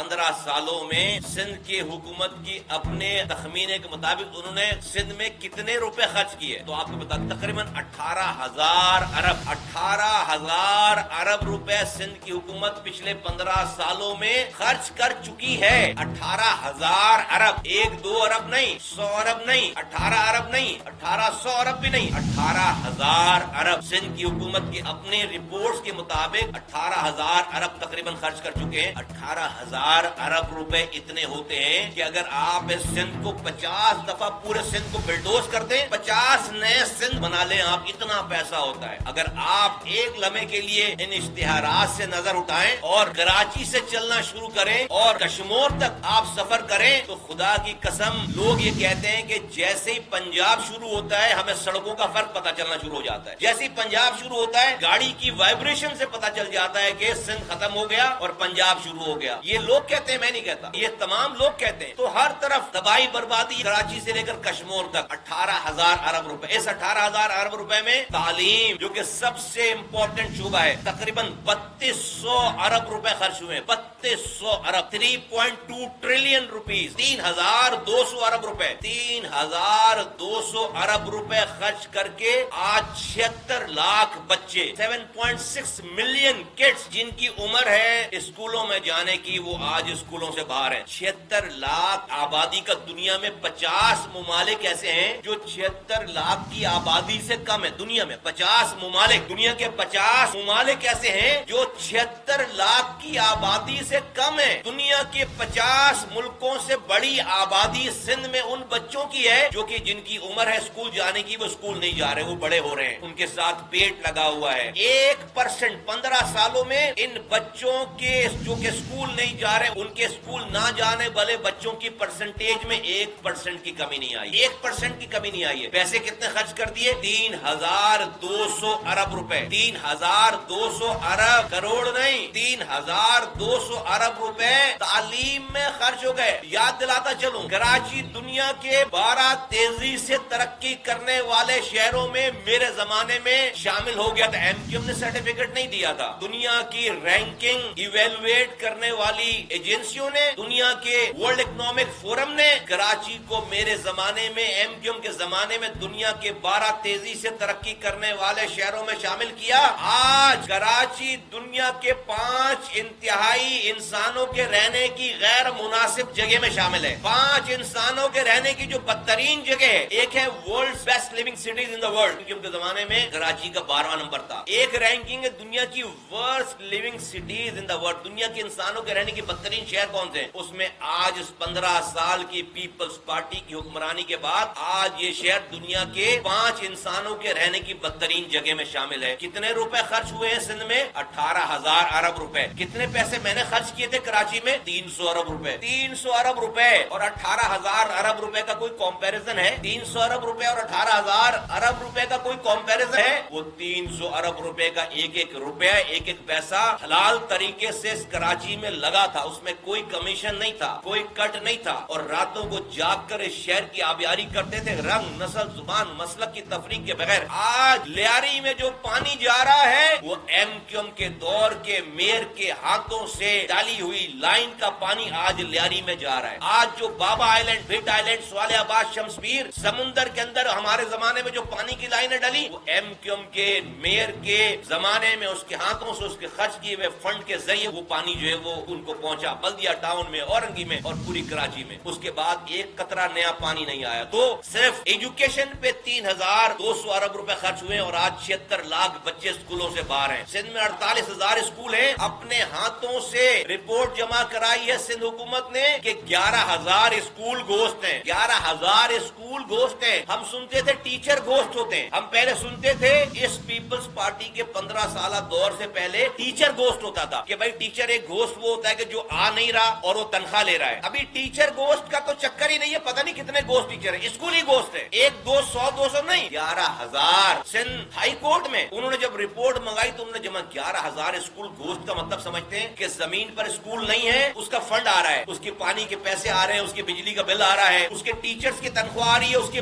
15 سالوں میں سندھ کی حکومت کی اپنے تخمینے کے مطابق انہوں نے سندھ میں کتنے روپے خرچ کیے تو آپ کو بتا دیں تقریباً 18,000 ارب روپے سندھ کی حکومت پچھلے 15 سالوں میں خرچ کر چکی ہے. 18,000 ارب، 1-2 ارب نہیں، 100 ارب نہیں، 18 ارب نہیں، 1800 ارب بھی نہیں، 18,000 ارب سندھ کی حکومت کی اپنے رپورٹس کے مطابق 18,000 ارب تقریباً خرچ کر چکے ہیں. 18,000 ارب روپے اتنے ہوتے ہیں کہ اگر آپ اس سندھ کو 50 دفعہ پورے سندھ کو بلڈوز کر دیں، 50 نئے سندھ بنا لیں آپ، اتنا پیسہ ہوتا ہے. اگر آپ ایک لمحے کے لیے ان اشتہارات سے نظر اٹھائیں اور کراچی سے چلنا شروع کریں اور کشمور تک آپ سفر کریں تو خدا کی قسم لوگ یہ کہتے ہیں کہ جیسے ہی پنجاب شروع ہوتا ہے ہمیں سڑکوں کا فرق پتہ چلنا شروع ہو جاتا ہے. جیسے ہی پنجاب شروع ہوتا ہے گاڑی کی وائبریشن سے پتہ چل جاتا ہے کہ سندھ ختم ہو گیا اور پنجاب شروع ہو گیا. یہ لوگ کہتے ہیں، میں نہیں کہتا، یہ تمام لوگ کہتے ہیں. تو ہر طرف تباہی بربادی کراچی سے لے کر کشمور تک. 18,000 ارب روپے. اس 18,000 ارب روپے میں تعلیم جو کہ سب سے امپورٹنٹ شعبہ ہے تقریباً 3200 ارب روپے خرچ ہوئے. 3200 ارب، 3.2 ٹریلین روپیز. 3,200 ارب روپے. 3,200 ارب روپے خرچ کر کے آج 76 لاکھ بچے، 7.6 ملین کڈس جن کی عمر ہے اسکولوں میں جانے کی، وہ آج اسکولوں سے باہر ہیں. 76 لاکھ آبادی کا دنیا میں 50 ممالک ایسے ہیں جو 76 لاکھ کی آبادی سے کم ہے. دنیا میں 50 ممالک، دنیا کے 50 ممالک ایسے ہیں جو 76 لاکھ کی آبادی سے کم ہے. دنیا کے 50 ملکوں سے بڑی آبادی سندھ میں ان بچوں کی ہے جو کہ جن کی عمر ہے اسکول جانے کی، وہ اسکول نہیں جا رہے، وہ بڑے ہو رہے ہیں، ان کے ساتھ پیٹ لگا ہوا ہے. 1% 15 سالوں میں ان بچوں کے جو کہ اسکول نہیں جا رہے، ان کے اسکول نہ جانے والے بچوں کی پرسنٹیج میں 1% کی کمی نہیں آئی. 1% کی کمی نہیں آئی ہے. پیسے کتنے خرچ کر دیے؟ 3,200 ارب روپے. 3,200 ارب، کروڑ نہیں، 3,200 ارب روپے تعلیم میں خرچ ہو گئے. یاد دلاتا چلوں، کراچی دنیا کے 12 تیزی سے ترقی کرنے والے شہروں میں میرے زمانے میں شامل ہو گیا تھا. MQM نے سرٹیفکیٹ نہیں دیا تھا. دنیا کی رینکنگ ایویلویٹ کرنے والی ایجنسیوں نے، دنیا کے ورلڈ اکنامک فورم نے کراچی کو میرے زمانے میں، MQM کے زمانے میں دنیا کے 12 تیزی سے ترقی کرنے والے شہروں میں شامل کیا. آج کراچی دنیا کے 5 انتہائی انسانوں کے رہنے کی غیر مناسب جگہ میں شامل ہے. 5 انسانوں کے رہنے کی جو بدترین جگہ ہے. ایک ہے world best living cities in the world, MQM کے زمانے میں کراچی کا 12واں نمبر تھا. ایک رینکنگ ہے دنیا کی worst living cities in the world, دنیا کے انسانوں کے رہنے کی بدترین شہر کون سے ہیں. اس میں آج اس 15 سال کی پیپلز پارٹی کی حکمرانی کے بعد آج یہ شہر دنیا کے 5 انسانوں کے رہنے کی بدترین جگہ میں شامل ہے. کتنے روپے خرچ ہوئے ہیں سندھ میں؟ 18,000 ارب روپے. کتنے پیسے میں نے خرچ کیے تھے کراچی میں؟ 300 ارب روپے. 300 ارب روپے اور 18,000 ارب روپے کا کوئی کمپیریزن ہے؟ 300 ارب روپے اور 18,000 ارب روپے کا کوئی کمپیریزن ہے؟ وہ 300 ارب روپے کا ایک ایک روپیہ، ایک ایک پیسہ حلال طریقے سے اس کراچی میں لگا تھا. اس میں کوئی کمیشن نہیں تھا، کوئی کٹ نہیں تھا، اور راتوں کو جاگ کر اس شہر کی آبیاری کرتے تھے رنگ، نسل، زبان، مسلک کی تفریق کے بغیر. آج لیاری میں جو پانی جا رہا ہے وہ MQM کے دور کے میئر کے ہاتھوں سے ڈالی ہوئی لائن کا پانی آج لیاری میں جا رہا ہے. آج جو بابا آئیلینڈ، بھٹ آئیلینڈ، صالح آباد، شمس پیر سمندر کے اندر ہمارے زمانے میں جو پانی کی لائنیں ڈلی وہ MQM کے میئر کے زمانے میں اس کے ہاتھوں سے، اس کے خرچ کیے ہوئے فنڈ کے ذریعے وہ پانی جو ہے وہ ان کو پہنچا بلدیہ ٹاؤن میں، اورنگی میں اور پوری کراچی میں. اس کے بعد ایک قطرہ نیا پانی نہیں آیا. تو صرف ایجوکیشن پہ 3,200 ارب روپے خرچ ہوئے اور آج 76 لاکھ بچے اسکولوں سے باہر ہیں. سندھ میں 48,000 اسکول ہیں. اپنے ہاتھوں سے رپورٹ جمع کرائی ہے سندھ حکومت نے کہ 11,000 اسکول گوشت ہیں. 11,000 اسکول گوشت ہیں. ہم سنتے تھے ٹیچر گوشت ہوتے ہیں. ہم پہلے سنتے تھے اس پیپلز پارٹی کے 15 سالہ دور سے پہلے ٹیچر گوشت ہوتا تھا کہ بھائی ٹیچر ایک گوشت وہ ہوتا ہے کہ جو آ نہیں رہا اور وہ تنخواہ لے رہا ہے. ابھی ٹیچر گوشت کا تو چکر ہی نہیں ہے. پتہ نہیں کتنے گوشت ٹیچر ہیں. اسکولی گوشت ہے. 1 2 100 200 نہیں، 11,000. سندھ ہائی کورٹ میں انہوں نے جب رپورٹ منگائی تو انہوں نے جمع 11,000 اسکول گوشت کا مطلب سمجھتے ہیں کہ زمین پر اسکول نہیں ہے، اس کا فنڈ آ رہا ہے، اس کے پانی کے پیسے آ رہے ہیں، اس کے بجلی کا بل آ رہا ہے، اس کے ٹیچرز کی تنخواہ آ رہی ہے، اس کے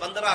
15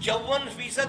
54%